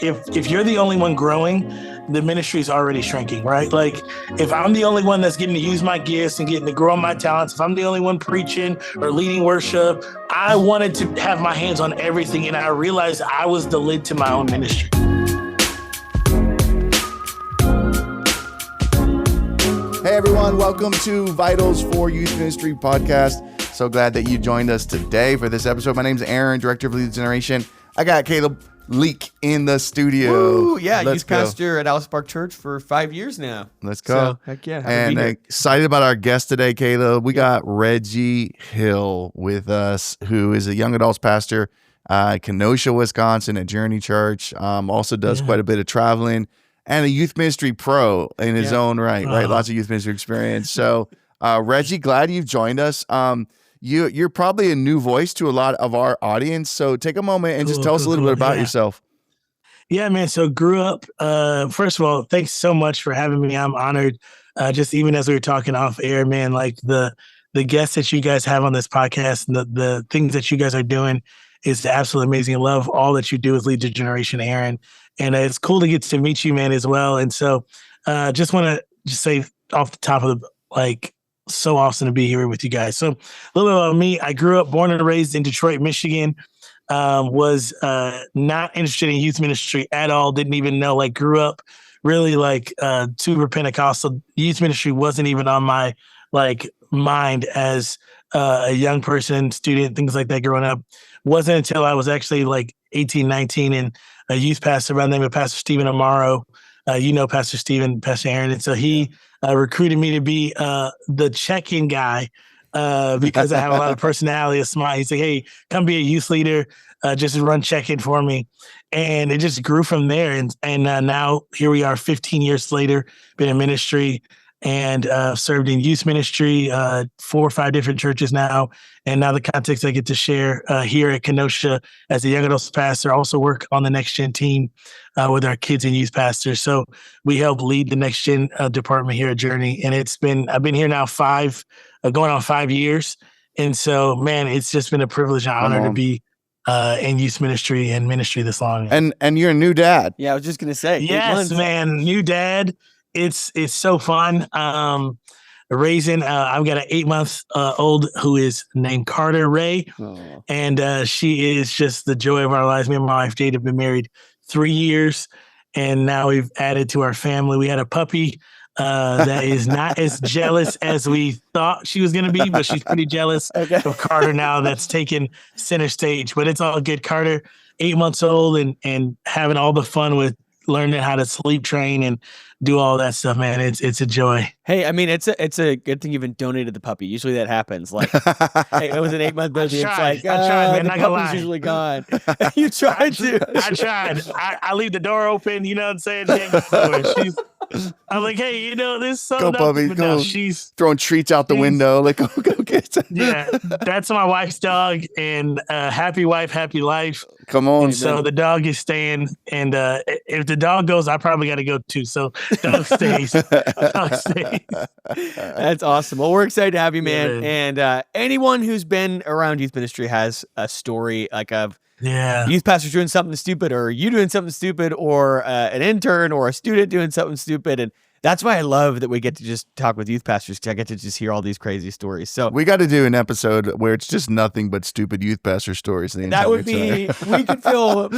if you're the only one growing, the ministry is already shrinking, right? Like if I'm the only one that's getting to use my gifts and getting to grow my talents, if I'm the only one preaching or leading worship, I wanted to have my hands on everything. And I realized I was the lid to my own ministry. Hey everyone, welcome to Vitals for Youth Ministry podcast. So glad that you joined us today for this episode. My name is Aaron, Director of Lead Generation. I got Caleb Leak in the studio. Woo, yeah, Let's youth pastor at Alice Park Church for 5 years now. Let's go. So, heck yeah. And excited about our guest today, Caleb. We got Reggie Hill with us, who is a young adults pastor, Kenosha, Wisconsin at Journey Church. Also does quite a bit of traveling and a youth ministry pro in his own right? Lots of youth ministry experience. So Reggie, glad you've joined us. You're probably a new voice to a lot of our audience. So take a moment and just tell us a little bit about yourself. Yeah, man. So grew up, first of all, thanks so much for having me. I'm honored. Just even as we were talking off air, man, like the guests that you guys have on this podcast and the things that you guys are doing is absolutely amazing. I love all that you do with Lead Generation, Aaron. And it's cool to get to meet you, man, as well. And so just want to just say off the top of so awesome to be here with you guys. So a little bit about me. I grew up, born and raised in Detroit, Michigan. Was not interested in youth ministry at all. Didn't even know, grew up really super Pentecostal. Youth ministry wasn't even on my mind as a young person, student, things like that growing up. Wasn't until I was actually 18, 19 and a youth pastor by the name of Pastor Stephen Amaro. Pastor Stephen, Pastor Aaron. And so he recruited me to be the check-in guy because I have a lot of personality, a smile. He said, hey, come be a youth leader, just run check-in for me. And it just grew from there. And now here we are 15 years later, been in ministry and served in youth ministry, 4 or 5 different churches now. And now the context I get to share here at Kenosha as a young adults pastor, I also work on the next gen team with our kids and youth pastors. So we help lead the next gen department here at Journey. And I've been here now going on 5 years. And so, man, it's just been a privilege and honor to be in youth ministry and ministry this long. And you're a new dad. Yeah, I was just going to say. Yes, man, new dad. It's so fun. Raising, I've got an 8-month-old who is named Carter Ray. Aww. And she is just the joy of our lives. Me and my wife, Jade, have been married 3 years. And now we've added to our family. We had a puppy that is not as jealous as we thought she was going to be, but she's pretty jealous of Carter now. That's taken center stage. But it's all good. Carter, 8 months old and having all the fun with learning how to sleep train and do all that stuff, man. It's a joy. Hey, I mean, it's a good thing you even donated the puppy. Usually that happens. Hey, it was an 8-month baby. I tried, man. The Not gonna puppy's lie. usually gone. You tried to. I tried. I leave the door open. You know what I'm saying? I'm like, hey, this something. Go, puppy. But go. No, she's throwing treats out the window. Go get it. Yeah, that's my wife's dog, and happy wife, happy life. Come on. And so the dog is staying, and if the dog goes, I probably got to go too. So dog stays. Dog stays. That's awesome. Well, we're excited to have you, man. Yeah. And anyone who's been around youth ministry has a story of Yeah. youth pastors doing something stupid, or you doing something stupid, or an intern or a student doing something stupid. And that's why I love that we get to just talk with youth pastors, because I get to just hear all these crazy stories. So we got to do an episode where it's just nothing but stupid youth pastor stories. That would be, we could fill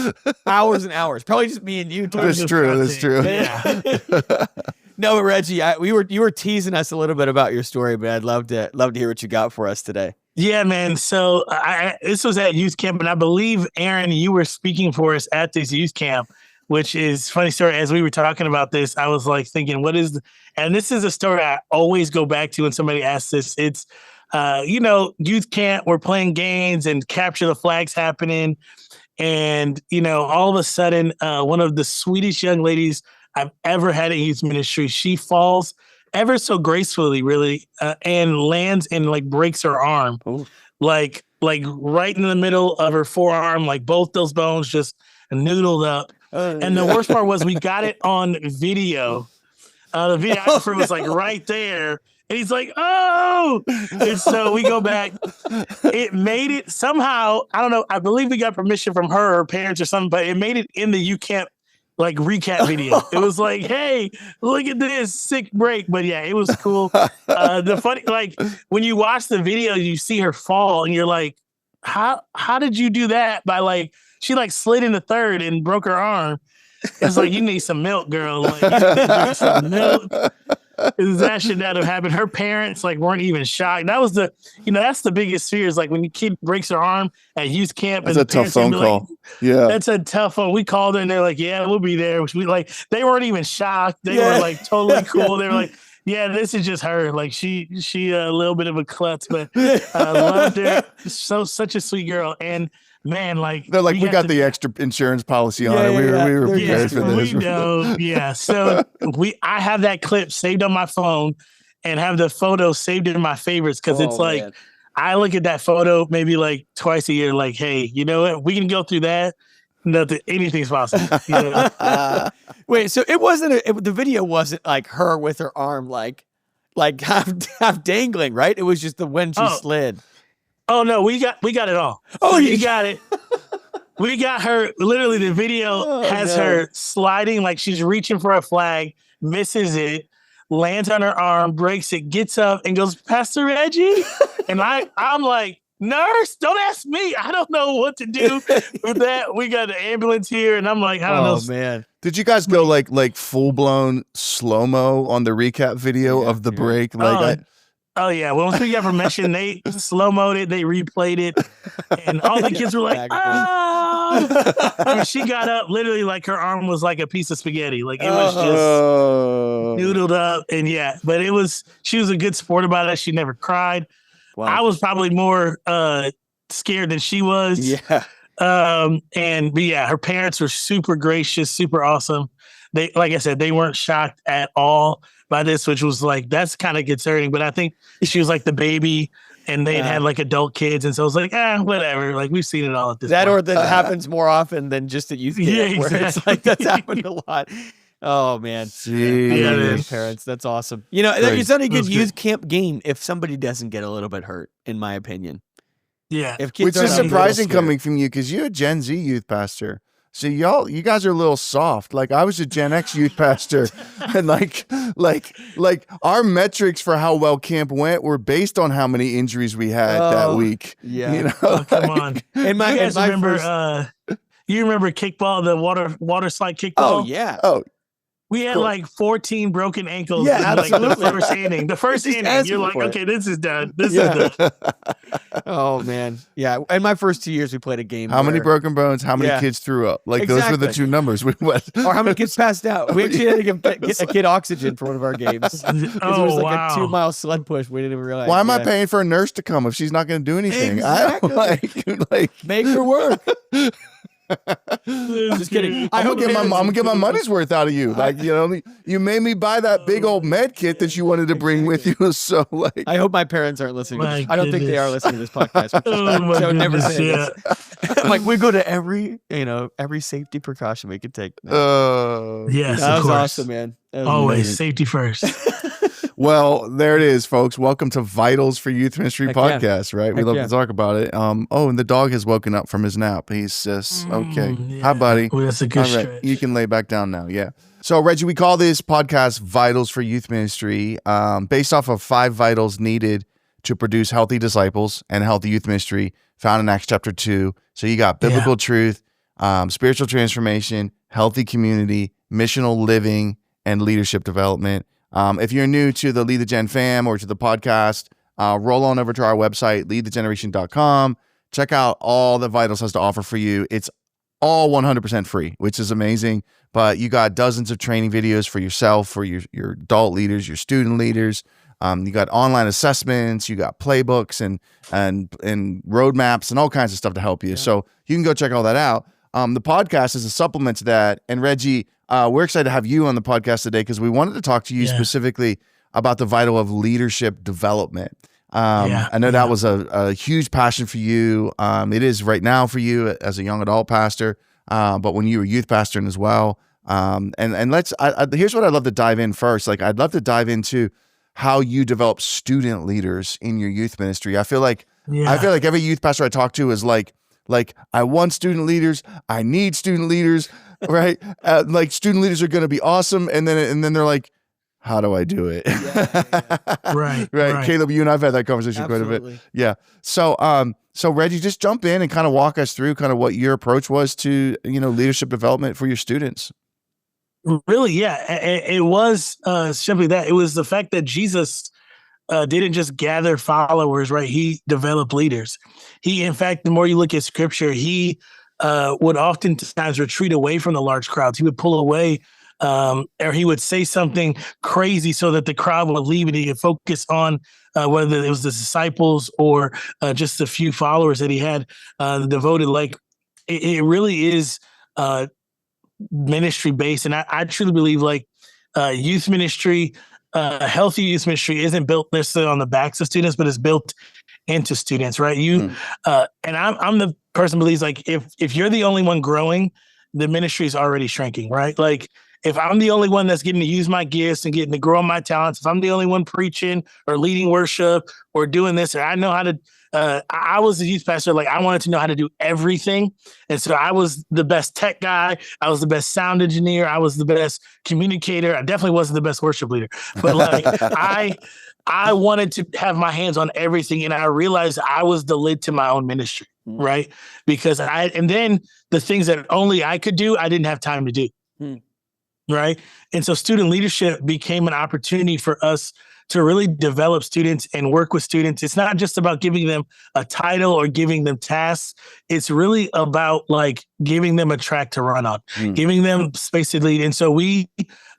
hours and hours. Probably just me and you. That's true. That's true. Yeah. No, but Reggie, you were teasing us a little bit about your story, but I'd love to hear what you got for us today. Yeah, man. So this was at youth camp, and I believe, Aaron, you were speaking for us at this youth camp, which is funny story. As we were talking about this, I was thinking, and this is a story I always go back to when somebody asks this. It's, youth camp, we're playing games and capture the flags happening. And, all of a sudden, one of the sweetest young ladies I've ever had in youth ministry, she falls ever so gracefully, really, and lands and breaks her arm. Ooh. Like right in the middle of her forearm, both those bones just noodled up. And the worst part was we got it on video. The videographer was right there. And he's like, oh! And so we go back. It made it somehow. I don't know. I believe we got permission from her parents or something, but it made it in the youth camp like recap video. It was like, hey, look at this sick break. But yeah, it was cool. The funny, like when you watch the video, you see her fall and you're like, how did you do that? By like, she like slid in the third and broke her arm. It's like, you need some milk, girl. Like, you need to drink some milk. That should not have happened. Her parents like weren't even shocked. That was that's the biggest fear is like when your kid breaks her arm at youth camp. That's and a tough phone call. Like, yeah, that's a tough one. We called her and they're like, yeah, we'll be there. They weren't even shocked. They were like totally cool. They were like, yeah, this is just her. Like she a little bit of a klutz, but loved her. Such a sweet girl. And man, like they're like, we got the extra insurance policy on it. We were prepared for this. We know. Yeah. So I have that clip saved on my phone and have the photo saved in my favorites because it's like man. I look at that photo maybe like twice a year, like, hey, you know what? We can go through that. Nothing, anything's possible. You know? Wait, so it wasn't the video wasn't like her with her arm like half dangling, right? It was just the when she slid. Oh no, we got it all. Oh, you got it. We got her. Literally, the video has her sliding like she's reaching for a flag, misses it, lands on her arm, breaks it, gets up, and goes, Pastor Reggie. And I'm like, nurse, don't ask me. I don't know what to do with that. We got an ambulance here, and I'm like, I don't know. Oh man. Did you guys go like full blown slow mo on the recap video of the break? Like Oh yeah, well, once we got permission, they slow-moed it, they replayed it, and all the kids were like, "Ah!" I mean, she got up, literally, like her arm was like a piece of spaghetti, like it was just noodled up, and yeah, but she was a good sport about it. She never cried. Wow. I was probably more scared than she was. Yeah. But yeah, her parents were super gracious, super awesome. They, like I said, they weren't shocked at all by this, which was like, that's kind of concerning, but I think she was like the baby and they had like adult kids. And so it was like, whatever. Like we've seen it all at this point. Or that happens more often than just at youth camp, exactly. Where it's like, that's happened a lot. Oh man. Parents. That's awesome. You know, it's not a good youth camp game if somebody doesn't get a little bit hurt, in my opinion. Yeah. Which is surprising coming from you because you're a Gen Z youth pastor. So you guys are a little soft. Like I was a Gen X youth pastor, and like our metrics for how well camp went were based on how many injuries we had that week. Yeah, you know? Come on. You guys remember? You remember kickball, the water slide kickball? Oh yeah. Oh. We had like 14 broken ankles in like the first inning. The first inning, you're like, okay, this is done. This is done. Oh, man. Yeah. In my first 2 years, we played a game. How many broken bones? How many kids threw up? Like those were the two numbers we went. Or how many kids passed out? We actually had to give a kid oxygen for one of our games. It was like a 2-mile sled push. We didn't even realize. Why am I paying for a nurse to come if she's not going to do anything? Exactly. I don't make her work. Just kidding. I'm gonna get my money's worth out of you. Like, you know, you made me buy that big old med kit that you wanted to bring with you. So like, I hope my parents aren't listening. I don't think they are listening to this podcast. So never say this. I'm like, we go to every safety precaution we could take. Yes, that was awesome, man. Always amazing. Safety first. Well, there it is, folks. Welcome to Vitals for Youth Ministry podcast, right? We love to talk about it. And the dog has woken up from his nap. He's just, okay. Yeah. Hi, buddy. Well, that's a good stretch. You can lay back down now. Yeah. So, Reggie, we call this podcast Vitals for Youth Ministry based off of 5 vitals needed to produce healthy disciples and healthy youth ministry found in Acts chapter 2. So you got biblical truth, spiritual transformation, healthy community, missional living, and leadership development. If you're new to the Lead the Gen fam or to the podcast, roll on over to our website, leadthegeneration.com. Check out all that Vitals has to offer for you. It's all 100% free, which is amazing. But you got dozens of training videos for yourself, for your adult leaders, your student leaders. You got online assessments, you got playbooks and roadmaps and all kinds of stuff to help you. Yeah. So you can go check all that out. The podcast is a supplement to that. And Reggie, we're excited to have you on the podcast today because we wanted to talk to you specifically about the vital of leadership development. I know that was a huge passion for you. It is right now for you as a young adult pastor, but when you were youth pastoring as well. And let's, here's what I'd love to dive in first. Like, I'd love to dive into how you develop student leaders in your youth ministry. I feel like every youth pastor I talk to is like Like, I want student leaders. I need student leaders, right? Like, student leaders are going to be awesome. And then they're like, how do I do it? Right. Right. Caleb, you and I've had that conversation quite a bit. Yeah. So, so Reggie, just jump in and kind of walk us through kind of what your approach was to, leadership development for your students. Really, yeah. It was simply that. It was the fact that Jesus didn't just gather followers, right? He developed leaders. In fact, the more you look at scripture, he would oftentimes retreat away from the large crowds. He would pull away, or he would say something crazy so that the crowd would leave and he could focus on whether it was the disciples or just the few followers that he had devoted. Like, it really is ministry based. And I truly believe like youth ministry, healthy youth ministry isn't built necessarily on the backs of students, but it's built into students, right? And I'm the person who believes like if you're the only one growing, the ministry is already shrinking, right? Like if I'm the only one that's getting to use my gifts and getting to grow my talents, if I'm the only one preaching or leading worship or doing this, or I know how to, I was a youth pastor, like I wanted to know how to do everything. And so I was the best tech guy. I was the best sound engineer. I was the best communicator. I definitely wasn't the best worship leader, but like I wanted to have my hands on everything. And I realized I was the lid to my own ministry, right? Because and then the things that only I could do, I didn't have time to do. Right. And so student leadership became an opportunity for us to really develop students and work with students. It's not just about giving them a title or giving them tasks. It's really about like giving them a track to run on, giving them space to lead. And so we,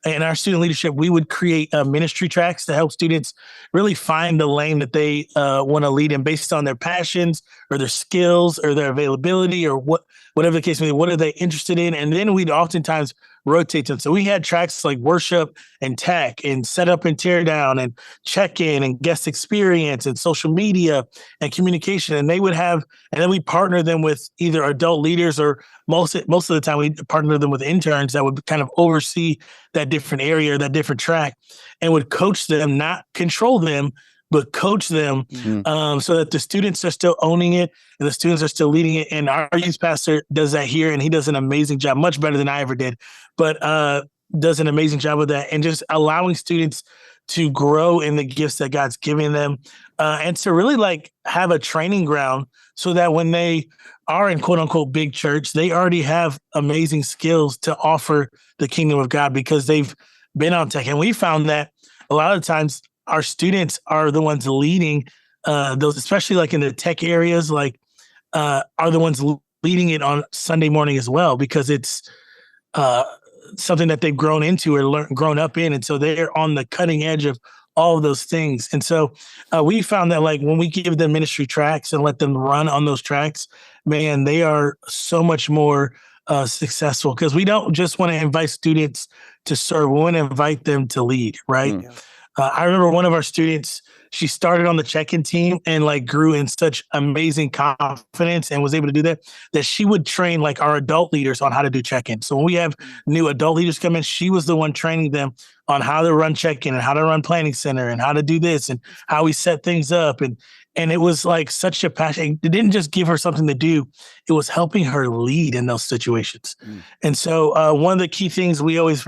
in our student leadership, we would create ministry tracks to help students really find the lane that they want to lead in based on their passions or their skills or their availability or whatever the case may be. What are they interested in? And then we'd oftentimes rotate them. So we had tracks like worship and tech and setup and tear down and check-in and guest experience and social media and communication. And they would have, and then we partner them with either adult leaders or most of the time we partner them with interns that would kind of oversee that different area, that different track, and would coach them, not control them, but coach them so that the students are still owning it and the students are still leading it. And our youth pastor does that here, and he does an amazing job, much better than I ever did, but does an amazing job with that and just allowing students to grow in the gifts that God's giving them and to really like have a training ground so that when they are in quote unquote big church, they already have amazing skills to offer the kingdom of God because they've been on tech. And we found that a lot of times our students are the ones leading those, especially like in the tech areas, like are the ones leading it on Sunday morning as well, because it's something that they've grown into or grown up in. And so they're on the cutting edge of all of those things. And so we found that like when we give them ministry tracks and let them run on those tracks, man, they are so much more successful because we don't just want to invite students to serve. We want to invite them to lead, right? Yeah. I remember one of our students, she started on the check-in team and like grew in such amazing confidence and was able to do that she would train like our adult leaders on how to do check-in. So when we have new adult leaders come in, she was the one training them on how to run check-in and how to run planning center and how to do this and how we set things up. And it was like such a passion. It didn't just give her something to do. It was helping her lead in those situations. And so one of the key things we always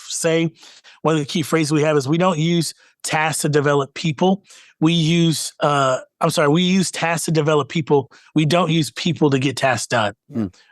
say, one of the key phrases we have is we don't use tasks to develop people. We use tasks to develop people. We don't use people to get tasks done,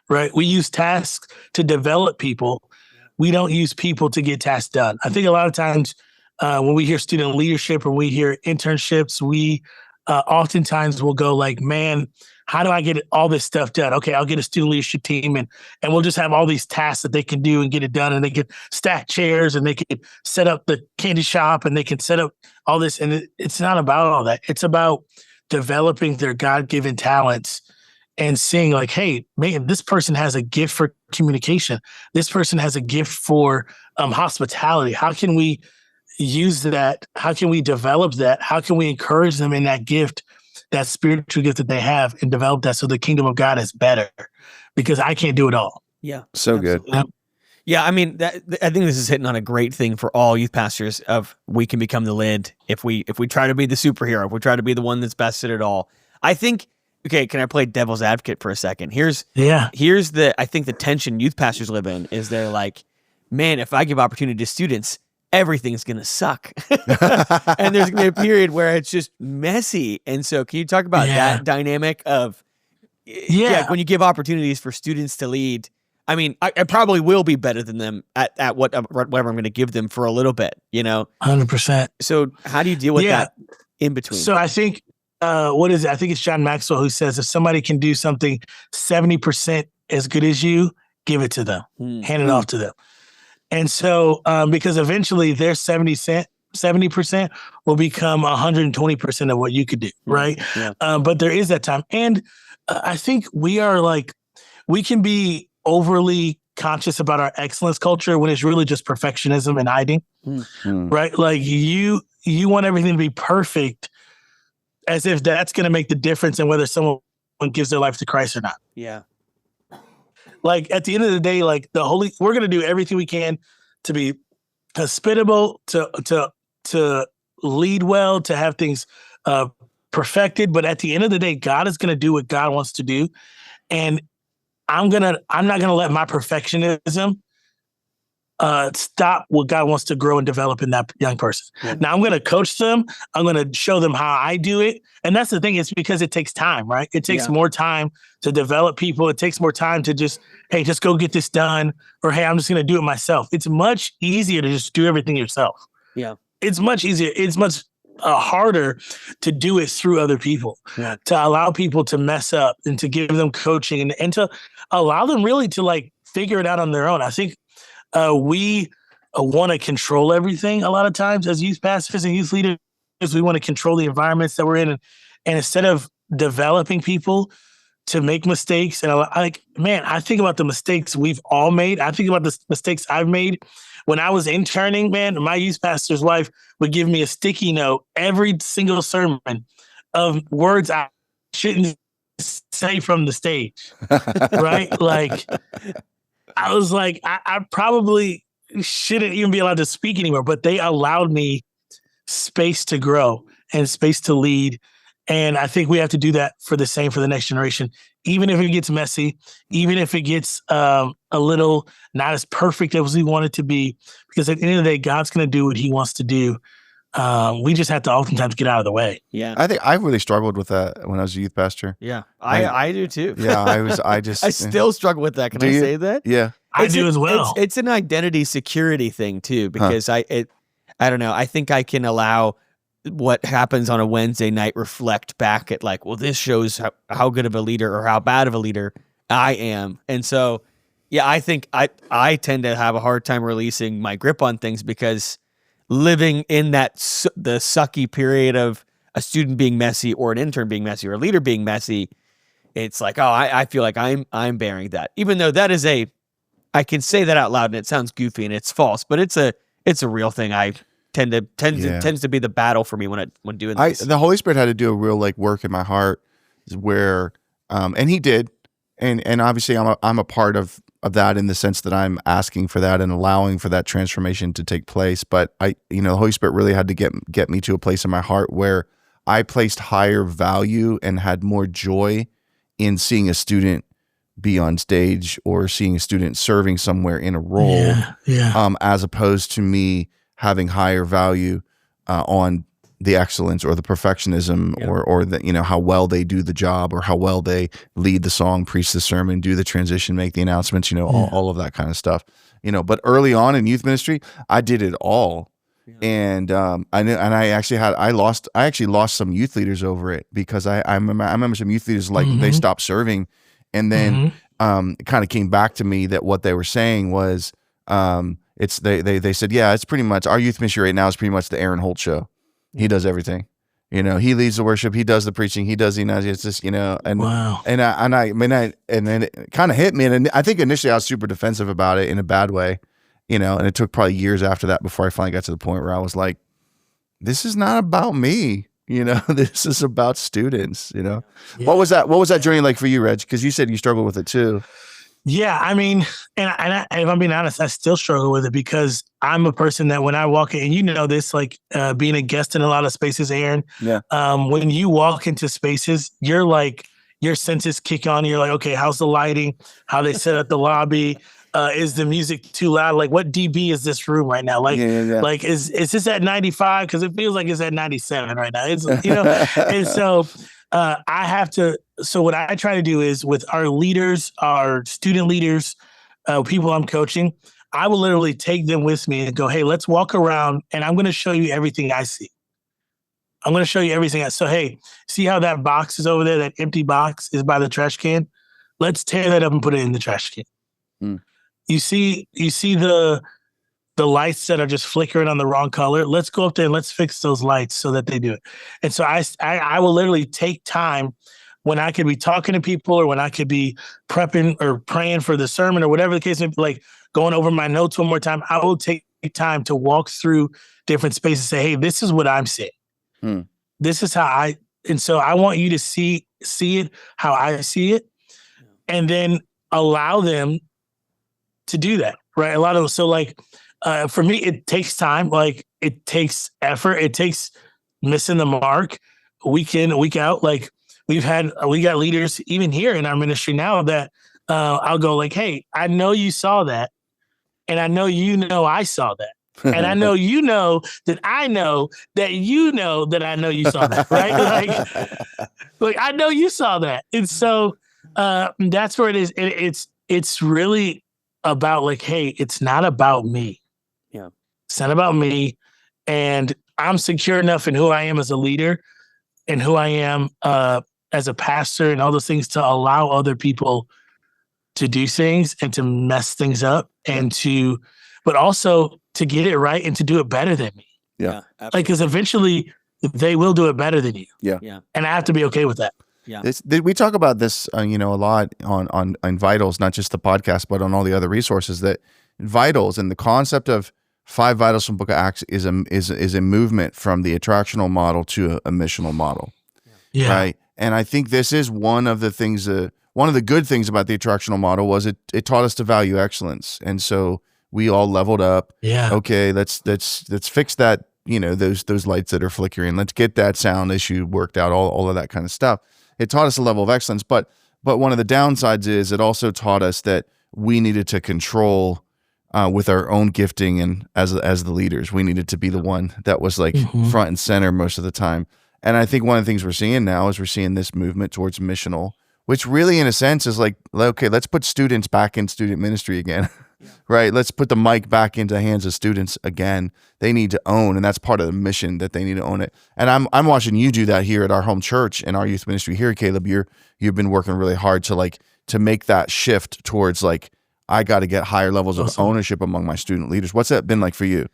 right? We use tasks to develop people. We don't use people to get tasks done. I think a lot of times when we hear student leadership or we hear internships, we oftentimes will go like, man, how do I get all this stuff done? Okay, I'll get a student leadership team and we'll just have all these tasks that they can do and get it done. And they can stack chairs and they can set up the candy shop and they can set up all this. And it's not about all that. It's about developing their God-given talents and seeing like, hey, man, this person has a gift for communication. This person has a gift for hospitality. How can we use that? How can we develop that? How can we encourage them in that gift, that spiritual gift that they have, and develop that so the kingdom of God is better? Because I can't do it all. Yeah. So absolutely. Good. Yeah. I mean, I think this is hitting on a great thing for all youth pastors of we can become the lid if we try to be the superhero, if we try to be the one that's best at it all. I think okay, can I play devil's advocate for a second? Here's Yeah. I think the tension youth pastors live in is they're like, man, if I give opportunity to students, everything's going to suck. And there's going to be a period where it's just messy. And so can you talk about that dynamic of, when you give opportunities for students to lead, I mean, I probably will be better than them at whatever I'm going to give them for a little bit, 100%. So how do you deal with that in between? So I think, what is it? I think it's John Maxwell who says, if somebody can do something 70% as good as you, give it to them, hand it off to them. And so, because eventually their 70% will become 120% of what you could do. Right. Yeah. But there is that time. And I think we can be overly conscious about our excellence culture when it's really just perfectionism and hiding, right? Like you want everything to be perfect, as if that's going to make the difference in whether someone gives their life to Christ or not. Yeah. Like at the end of the day, like we're going to do everything we can to be hospitable, to lead well, to have things perfected. But at the end of the day, God is going to do what God wants to do. And I'm not gonna let my perfectionism stop what God wants to grow and develop in that young person. Yeah. Now I'm gonna coach them. I'm gonna show them how I do it. And that's the thing, it's because it takes time, right? It takes more time to develop people. It takes more time to just go get this done, or hey, I'm just gonna do it myself. It's much easier to just do everything yourself. Yeah. It's much easier. It's much harder to do it through other people, to allow people to mess up and to give them coaching and to allow them really to like figure it out on their own. I think we want to control everything a lot of times as youth pastors and youth leaders. We want to control the environments that we're in. And instead of developing people to make mistakes, and I think about the mistakes we've all made. I think about the mistakes I've made. When I was interning, man, my youth pastor's wife would give me a sticky note every single sermon of words I shouldn't say from the stage, right? Like, I was like, I probably shouldn't even be allowed to speak anymore, but they allowed me space to grow and space to lead. And I think we have to do that for the next generation, even if it gets messy, even if it gets a little not as perfect as we want it to be, because at the end of the day, God's going to do what he wants to do. We just have to oftentimes get out of the way. Yeah. I think I really struggled with that when I was a youth pastor. Yeah. I do too. Yeah. I still struggle with that. Can I say that? Yeah. I do as well. It's an identity security thing too, because I don't know. I think I can allow what happens on a Wednesday night reflect back at like, well, this shows how good of a leader or how bad of a leader I am. And so, yeah, I think I tend to have a hard time releasing my grip on things, because living in that the sucky period of a student being messy or an intern being messy or a leader being messy, it's like, oh, I feel like I'm bearing that, even though that is I can say that out loud and it sounds goofy and it's false, but it's a real thing. I tends to be the battle for me when doing this. The Holy Spirit had to do a real like work in my heart, where and he did, and obviously I'm a part of that in the sense that I'm asking for that and allowing for that transformation to take place. But the Holy Spirit really had to get me to a place in my heart where I placed higher value and had more joy in seeing a student be on stage or seeing a student serving somewhere in a role, as opposed to me having higher value on the excellence or the perfectionism or the, how well they do the job or how well they lead the song, preach the sermon, do the transition, make the announcements, all of that kind of stuff, but early on in youth ministry, I did it all. Yeah. And I actually lost some youth leaders over it, because I remember some youth leaders, like they stopped serving, and then it kind of came back to me that what they were saying was, they said, yeah, it's pretty much our youth ministry right now is pretty much the Aaron Holt show. He does everything. He leads the worship, he does the preaching, he does it's just, and wow. And then it kind of hit me, and I think initially I was super defensive about it in a bad way, and it took probably years after that before I finally got to the point where I was like, this is not about me. This is about students, Yeah. What was that journey like for you, Reg? Because you said you struggled with it too. Yeah, I mean, and if I'm being honest, I still struggle with it, because I'm a person that when I walk in, and this, like being a guest in a lot of spaces, Aaron, when you walk into spaces, you're like, your senses kick on. You're like, okay, how's the lighting? How they set up the lobby? Is the music too loud? Like, what dB is this room right now? Like, like is this at 95? Because it feels like it's at 97 right now. It's and so I have to. So what I try to do is with our leaders, our student leaders, people I'm coaching, I will literally take them with me and go, hey, let's walk around, and I'm going to show you everything I see. I'm going to show you everything. So, hey, see how that box is over there? That empty box is by the trash can. Let's tear that up and put it in the trash can. You see the lights that are just flickering on the wrong color. Let's go up there and let's fix those lights so that they do it. And so I will literally take time when I could be talking to people or when I could be prepping or praying for the sermon or whatever the case may be, like going over my notes one more time. I will take time to walk through different spaces and say, hey, this is what I'm seeing. This is how and so I want you to see it how I see it, and then allow them to do that, right? A lot of so like for me, it takes time, like it takes effort, it takes missing the mark week in, week out. Like we got leaders even here in our ministry now that I'll go like, hey, I know you saw that, and I know I saw that. And I know that I know that that I know you saw that, right? Like I know you saw that. And so that's where it is. It's really about like, hey, it's not about me. Yeah. It's not about me. And I'm secure enough in who I am as a leader and who I am as a pastor and all those things to allow other people to do things and to mess things up but also to get it right and to do it better than me. Yeah. Like, because eventually they will do it better than you. Yeah. And I have to be okay with that. Yeah. We talk about this, a lot on Vitals, not just the podcast, but on all the other resources. That Vitals and the concept of 5 Vitals from Book of Acts is a movement from the attractional model to a missional model. Yeah. Right. And I think this is one of the things. One of the good things about the attractional model was it taught us to value excellence, and so we all leveled up. Yeah. Okay. Let's fix that. Those lights that are flickering. Let's get that sound issue worked out. All of that kind of stuff. It taught us a level of excellence, but one of the downsides is it also taught us that we needed to control with our own gifting, and as the leaders, we needed to be the one that was like front and center most of the time. And I think one of the things we're seeing now is we're seeing this movement towards missional, which really, in a sense, is like, okay, let's put students back in student ministry again, right? Let's put the mic back into the hands of students again. They need to own, and that's part of the mission, that they need to own it. And I'm watching you do that here at our home church and our youth ministry here, Caleb. You've been working really hard to make that shift towards like, I got to get higher levels of ownership among my student leaders. What's that been like for you?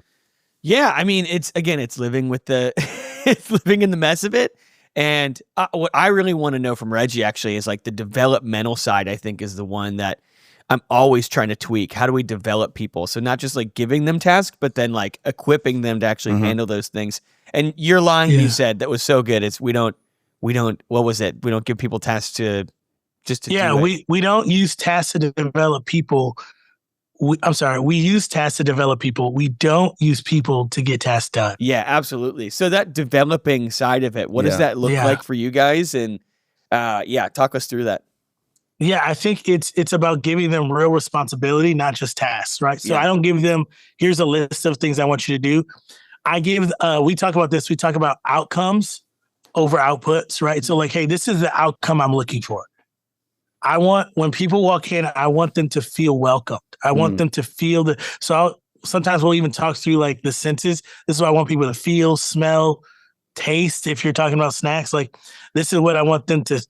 Yeah, I mean, it's living with it's living in the mess of it. And what I really want to know from Reggie actually is like the developmental side. I think is the one that I'm always trying to tweak. How do we develop people? So not just like giving them tasks, but then like equipping them to actually handle those things. And your line you said that was so good. It's we don't. What was it? We don't give people tasks to just to. Yeah, we don't use tasks to develop people. We use tasks to develop people. We don't use people to get tasks done. Yeah, absolutely. So that developing side of it, what does that look like for you guys? And talk us through that. Yeah, I think it's about giving them real responsibility, not just tasks, right? So I don't give them, here's a list of things I want you to do. I give, we talk about this, we talk about outcomes over outputs, right? So like, hey, this is the outcome I'm looking for. I want, when people walk in, I want them to feel welcomed. I want them to feel sometimes we'll even talk through like the senses. This is what I want people to feel, smell, taste. If you're talking about snacks, like this is what I want them to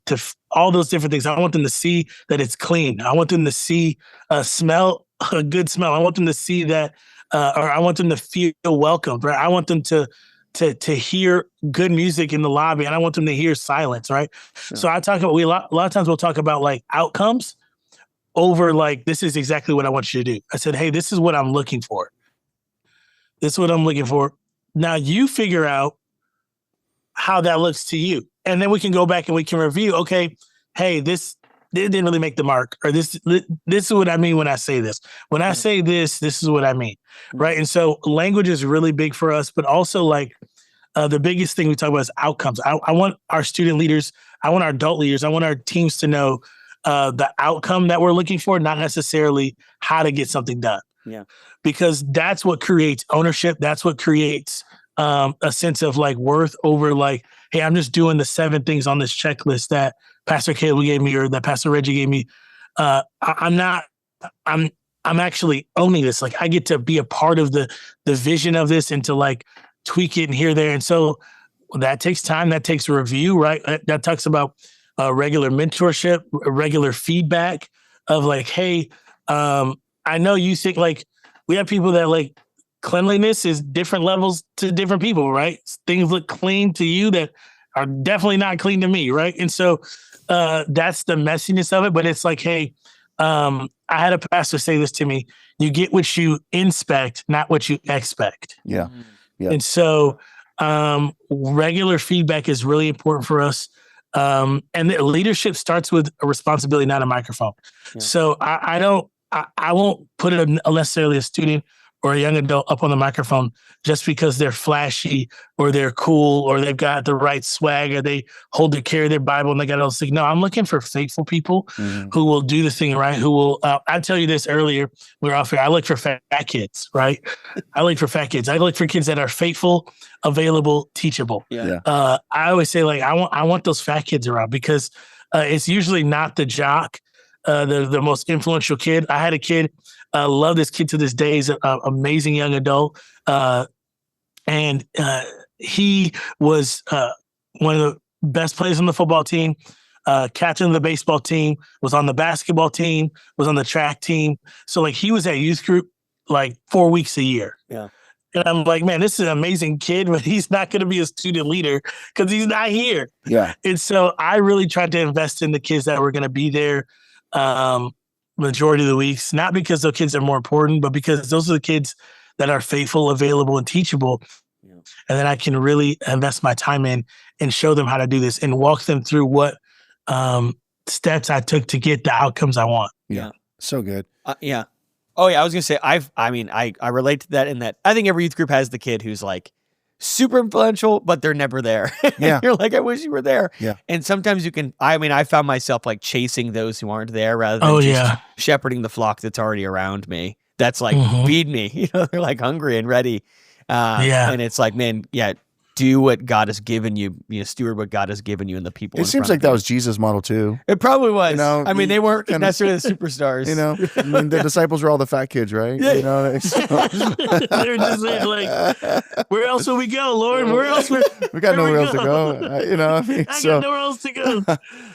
all those different things. I want them to see that it's clean. I want them to see smell a good smell. I want them to see that, or I want them to feel welcomed, right? I want them to hear good music in the lobby, and I want them to hear silence, right? Sure. So I talk about, a lot of times we'll talk about like outcomes over like, this is exactly what I want you to do. I said, hey, this is what I'm looking for. This is what I'm looking for. Now you figure out how that looks to you. And then we can go back and we can review, okay, hey, this didn't really make the mark, or this is what I mean when I say this. When I say this is what I mean, right? And so language is really big for us, but also like the biggest thing we talk about is outcomes. I want our student leaders, I want our adult leaders, I want our teams to know the outcome that we're looking for, not necessarily how to get something done. Yeah. Because that's what creates ownership. That's what creates a sense of like worth over like, hey, I'm just doing the 7 things on this checklist that Pastor Caleb gave me or that Pastor Reggie gave me. I'm actually owning this. Like I get to be a part of the vision of this and to like tweak it and here, there. And so that takes time. That takes a review, right? That talks about regular mentorship, regular feedback of like, hey, I know you think like we have people that like cleanliness is different levels to different people, right? Things look clean to you that are definitely not clean to me, right? And so that's the messiness of it. But it's like, hey, I had a pastor say this to me: you get what you inspect, not what you expect. Yeah. Yeah. And so regular feedback is really important for us. And the leadership starts with a responsibility, not a microphone. Yeah. So I won't put necessarily a student or a young adult up on the microphone just because they're flashy or they're cool or they've got the right swag or they carry their Bible and they got all this thing. No, I'm looking for faithful people who will do the thing right, who will, I tell you this earlier, we were off here, I look for fat kids, right? I look for fat kids. I look for kids that are faithful, available, teachable. Yeah. I always say like, I want those fat kids around because it's usually not the jock, the most influential kid. I had a kid, love this kid to this day. He's an amazing young adult. And he was one of the best players on the football team, captain of the baseball team, was on the basketball team, was on the track team. So like he was at youth group like 4 weeks a year. Yeah. And I'm like, man, this is an amazing kid, but he's not going to be a student leader because he's not here. Yeah. And so I really tried to invest in the kids that were going to be there majority of the weeks, not because those kids are more important, but because those are the kids that are faithful, available, and teachable. Yeah. And then I can really invest my time in and show them how to do this and walk them through what steps I took to get the outcomes I want. Yeah. So good. Yeah. Oh yeah. I was going to say, I relate to that in that I think every youth group has the kid who's like super influential, but they're never there. Yeah. You're like, I wish you were there. Yeah. And sometimes I found myself like chasing those who aren't there rather than just shepherding the flock that's already around me. That's like, feed me. You know, they're like hungry and ready. And it's like, man, do what God has given you, steward what God has given you and the people. It seems like that was Jesus' model too. It probably was. You know, I mean, they weren't necessarily the superstars. You know, I mean, the disciples were all the fat kids, right? Yeah. You know, they're just like, where else will we go, Lord? Where else? We got nowhere else to go. You know, I got nowhere else to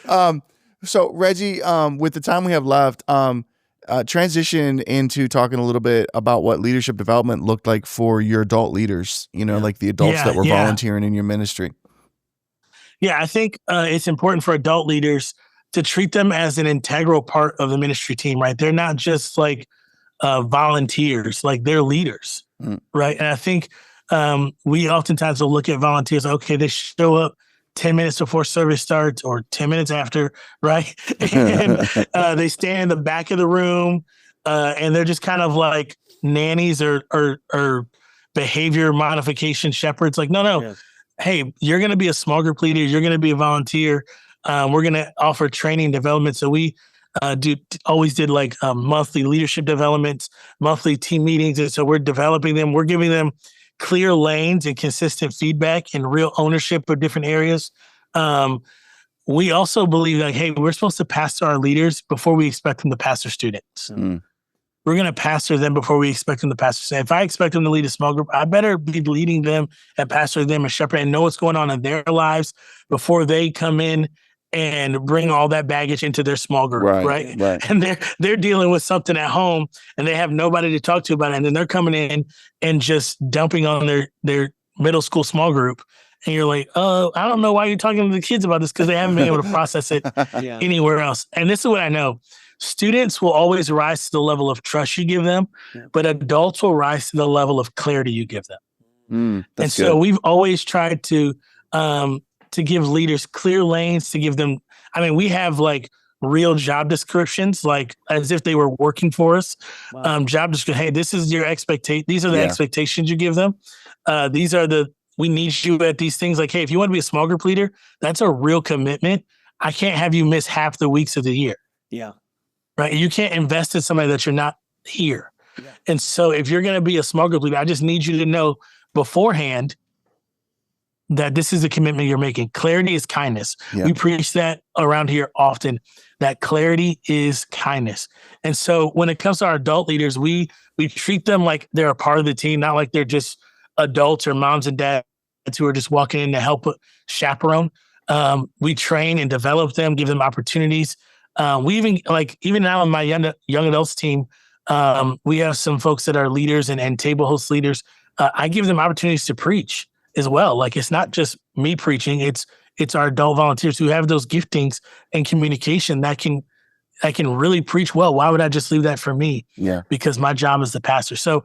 go. So Reggie, with the time we have left, transition into talking a little bit about what leadership development looked like for your adult leaders, like the adults that were volunteering in your ministry. Yeah, I think it's important for adult leaders to treat them as an integral part of the ministry team, right? They're not just like volunteers, like they're leaders, right? And I think we oftentimes will look at volunteers, okay, they show up 10 minutes before service starts or 10 minutes after, right? And they stand in the back of the room and they're just kind of like nannies or behavior modification shepherds. Like, no. Yeah. Hey, you're going to be a small group leader. You're going to be a volunteer. We're going to offer training development. So we always did like monthly leadership developments, monthly team meetings. And so we're developing them. We're giving them clear lanes and consistent feedback and real ownership of different areas. We also believe like, hey, we're supposed to pastor our leaders before we expect them to pastor students. We're going to pastor them before we expect them to pastor. So if I expect them to lead a small group, I better be leading them and pastoring them and shepherd and know what's going on in their lives before they come in and bring all that baggage into their small group, right? And they're dealing with something at home and they have nobody to talk to about it. And then they're coming in and just dumping on their middle school small group. And you're like, oh, I don't know why you're talking to the kids about this because they haven't been able to process it anywhere else. And this is what I know. Students will always rise to the level of trust you give them, but adults will rise to the level of clarity you give them. And so we've always tried to give leaders clear lanes, to give them, I mean, we have like real job descriptions, like as if they were working for us. Wow. Job description, hey, this is your expectation. These are the expectations you give them. We need you at these things. Like, hey, if you want to be a small group leader, that's a real commitment. I can't have you miss half the weeks of the year. Yeah. Right. You can't invest in somebody that you're not here. Yeah. And so if you're going to be a small group leader, I just need you to know beforehand that this is a commitment you're making. Clarity is kindness. Yeah. We preach that around here often, that clarity is kindness. And so when it comes to our adult leaders, we treat them like they're a part of the team, not like they're just adults or moms and dads who are just walking in to help chaperone. We train and develop them, give them opportunities. We even now in my young adults team, we have some folks that are leaders and table host leaders. I give them opportunities to preach as well. Like, it's not just me preaching, it's our adult volunteers who have those giftings and communication that can really preach well. Why would I just leave that for me? Yeah. Because my job is the pastor. So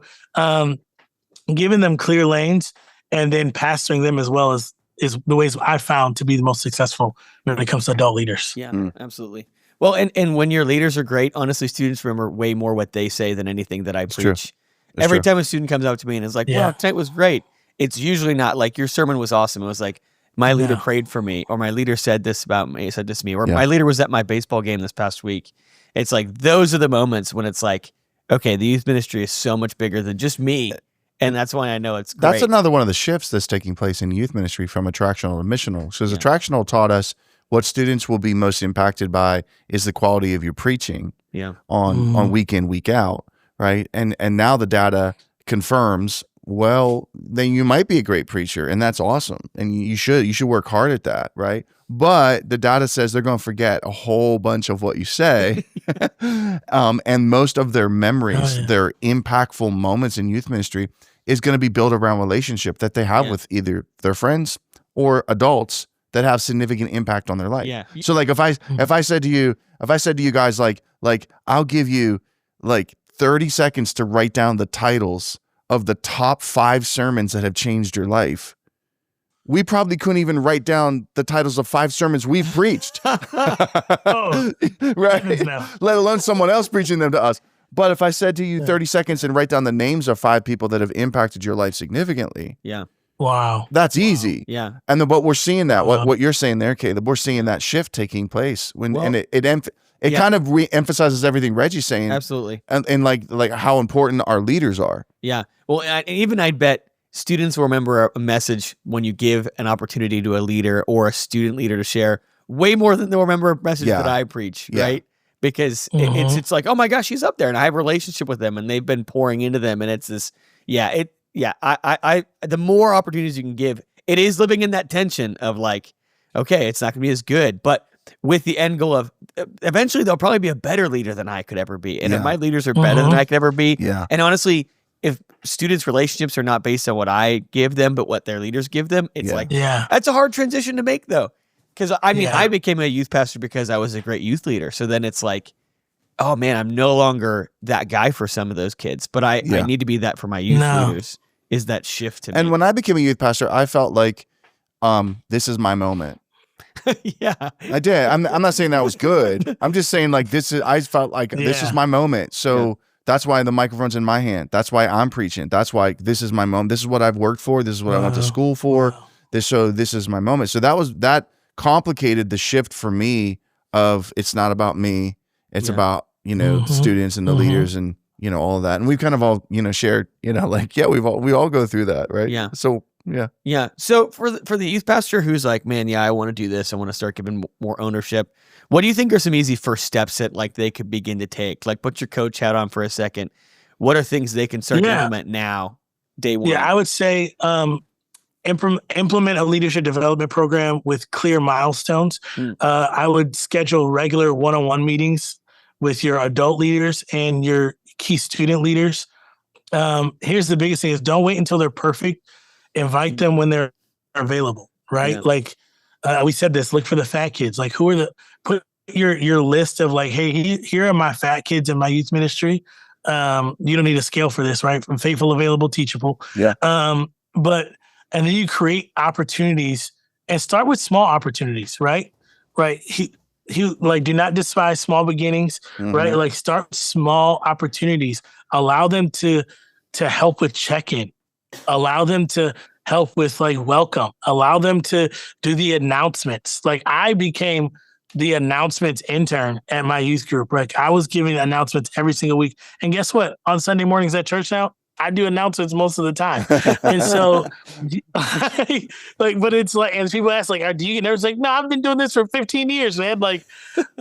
giving them clear lanes and then pastoring them as well is the ways I found to be the most successful when it comes to adult leaders. Yeah, absolutely. Well, and when your leaders are great, honestly, students remember way more what they say than anything that I preach. Every time a student comes up to me and is like, "Wow, tonight was great," it's usually not like, "Your sermon was awesome." It was like, "My leader prayed for me," or "My leader said this about me," said this to me, or "My leader was at my baseball game this past week." It's like, those are the moments when it's like, okay, the youth ministry is so much bigger than just me. And that's why I know it's great. That's another one of the shifts that's taking place in youth ministry from attractional to missional. So attractional taught us what students will be most impacted by is the quality of your preaching on week in, week out, right? And now the data confirms, well, then you might be a great preacher, and that's awesome. And you should work hard at that, right? But the data says they're going to forget a whole bunch of what you say. And most of their memories, their impactful moments in youth ministry is going to be built around relationship that they have with either their friends or adults that have significant impact on their life. Yeah. So like if I said to you guys, like I'll give you like 30 seconds to write down the titles of the top 5 sermons that have changed your life, we probably couldn't even write down the titles of 5 sermons we've preached. Right? Let alone someone else preaching them to us. But if I said to you 30 seconds and write down the names of 5 people that have impacted your life significantly. Yeah. Wow. That's easy. Yeah. And but we're seeing that, what you're saying there, Caleb, we're seeing that shift taking place and it kind of re-emphasizes everything Reggie's saying. Absolutely. And like how important our leaders are. Yeah. Well, I'd bet students will remember a message when you give an opportunity to a leader or a student leader to share way more than they'll remember a message that I preach, right? Because it's like, oh my gosh, he's up there and I have a relationship with them and they've been pouring into them. And it's this, I the more opportunities you can give, it is living in that tension of like, okay, it's not gonna be as good, but with the end goal of eventually they'll probably be a better leader than I could ever be. And if my leaders are better than I could ever be, and honestly, if students' relationships are not based on what I give them, but what their leaders give them, it's like, that's a hard transition to make though. Because I became a youth pastor because I was a great youth leader. So then it's like, oh man, I'm no longer that guy for some of those kids, but I need to be that for my youth leaders. Is that shift to me? And when I became a youth pastor, I felt like, this is my moment. I did. I'm not saying that was good. I'm just saying like I felt like this is my moment. So that's why the microphone's in my hand. That's why I'm preaching. That's why this is my moment. This is what I've worked for. This is what I went to school for. This is my moment. So that complicated the shift for me of it's not about me. It's about, the students and the leaders and, all of that. And we've kind of all, shared, like, we all go through that. Right. Yeah. So, yeah. So for the youth pastor who's like, man, I want to do this. I want to start giving more ownership. What do you think are some easy first steps that like they could begin to take? Like put your coach hat on for a second. What are things they can start to implement now, day one? Yeah, I would say, implement a leadership development program with clear milestones. I would schedule regular one-on-one meetings with your adult leaders and your key student leaders. Here's the biggest thing is don't wait until they're perfect. Invite them when they're available, right? Like we said this, look for the fat kids. Like put your list of like, hey, here are my fat kids in my youth ministry. You don't need a scale for this, right? From faithful, available, teachable. And then you create opportunities and start with small opportunities, right? Right. He like, do not despise small beginnings, right? Like start with small opportunities. Allow them to help with check-in. Allow them to help with like welcome. Allow them to do the announcements. Like I became the announcements intern at my youth group. Like I was giving announcements every single week. And guess what? On Sunday mornings at church now, I do announcements most of the time. And so like, but it's like, and people ask like, do you, and everyone's like, no, I've been doing this for 15 years, man. Like,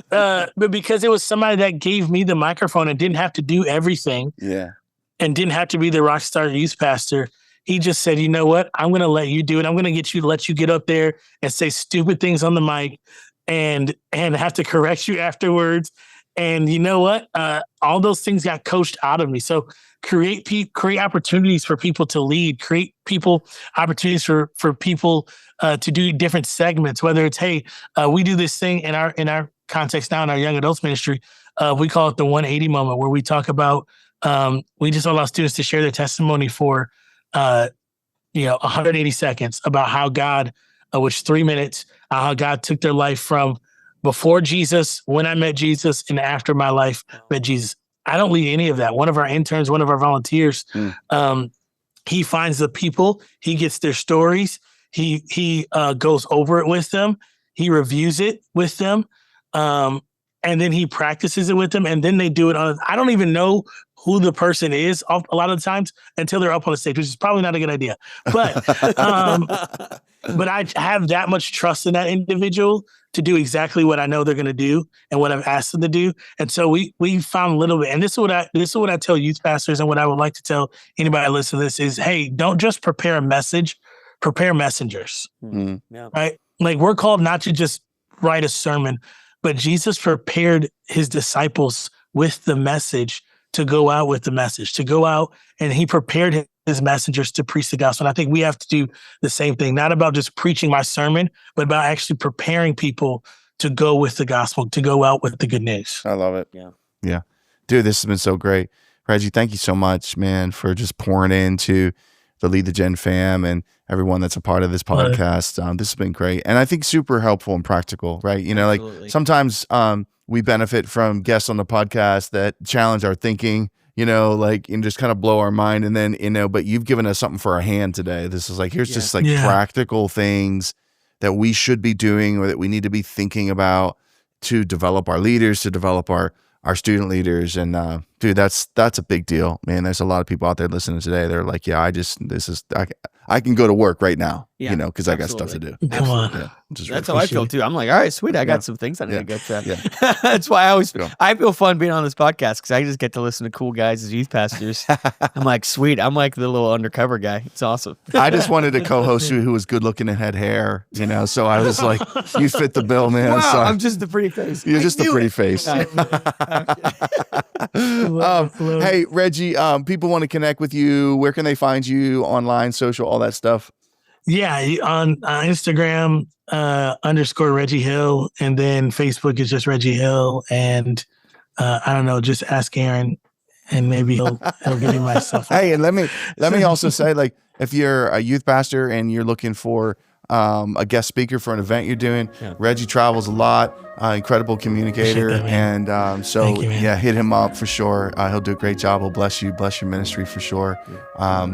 but because it was somebody that gave me the microphone and didn't have to do everything. Yeah. And didn't have to be the rock star youth pastor. He just said, you know what? I'm going to let you do it. I'm going to let you get up there and say stupid things on the mic and have to correct you afterwards. And you know what? All those things got coached out of me. So create opportunities for people to lead, opportunities for people to do different segments, whether it's, hey, we do this thing in our context now in our young adults ministry. We call it the 180 moment, where we talk about, we just allow students to share their testimony for 180 seconds about how God, which 3 minutes, how God took their life from before Jesus, when I met Jesus, and after my life met Jesus. I don't lead any of that. One of our interns, one of our volunteers, he finds the people, he gets their stories, he goes over it with them, he reviews it with them, and then he practices it with them, and then they do it on. I don't even know who the person is a lot of the times until they're up on the stage, which is probably not a good idea. But but I have that much trust in that individual to do exactly what I know they're going to do and what I've asked them to do. And so we found a little bit, and this is what I tell youth pastors, and what I would like to tell anybody listening to this is, hey, don't just prepare a message, prepare messengers. Yeah. Right? Like we're called not to just write a sermon, but Jesus prepared his disciples with the message to go out with the message, to go out, and he prepared his messengers to preach the gospel. And I think we have to do the same thing, not about just preaching my sermon, but about actually preparing people to go with the gospel, to go out with the good news. I love it. Yeah. Yeah. Dude, this has been so great. Reggie, thank you so much, man, for just pouring into the Lead the Gen fam and everyone that's a part of this podcast. This has been great. And I think super helpful and practical, right? You know, Absolutely. like sometimes we benefit from guests on the podcast that challenge our thinking, you know, like, and just kind of blow our mind. And then, you know, but you've given us something for our hand today. This is like, here's just like practical things that we should be doing or that we need to be thinking about to develop our leaders, to develop our student leaders. And dude, that's a big deal, man. There's a lot of people out there listening today. They're like, yeah, I can go to work right now, you know, because I got stuff to do. Come on. Yeah, that's how I feel too. I'm like, all right, sweet. I got some things I need to go to. Yeah. That's why I feel fun being on this podcast, because I just get to listen to cool guys as youth pastors. I'm like, sweet. I'm like the little undercover guy. It's awesome. I just wanted a co-host who was good looking and had hair, you know, so I was like, you fit the bill, man. Wow, So I'm just the pretty face. you're just a pretty face. Hey, Reggie, people want to connect with you. Where can they find you online, social, all that stuff? Yeah, on Instagram _ Reggie Hill, and then Facebook is just Reggie Hill, and I don't know, just ask Aaron, and maybe he'll give you my stuff. Hey, and let me also say, like, if you're a youth pastor and you're looking for a guest speaker for an event you're doing, Reggie travels a lot, incredible communicator, and so hit him up for sure. He'll do a great job. He'll bless your ministry for sure.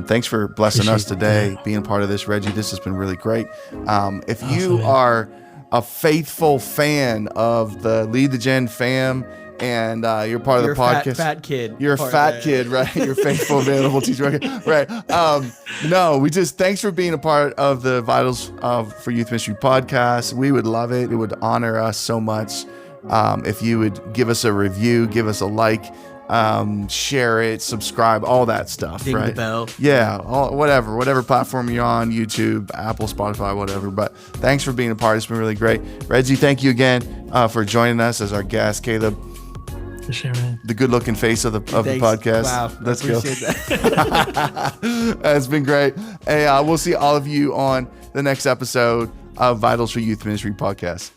Thanks for blessing us today, being part of this, Reggie. This has been really great. If you are a faithful fan of the Lead the Gen fam, and you're part of the podcast. Fat kid. You're a fat kid, right? You're faithful, available teacher, right? Thanks for being a part of the Vitals for Youth Ministry podcast. We would love it. It would honor us so much if you would give us a review, give us a like, share it, subscribe, all that stuff. Ding right? the bell. Yeah, whatever platform you're on, YouTube, Apple, Spotify, whatever. But thanks for being a part. It's been really great. Reggie, thank you again for joining us as our guest. Caleb, sure, man. the good-looking face of the podcast. Wow, let's go. That. It's been great. Hey, we'll see all of you on the next episode of Vitals for Youth Ministry podcast.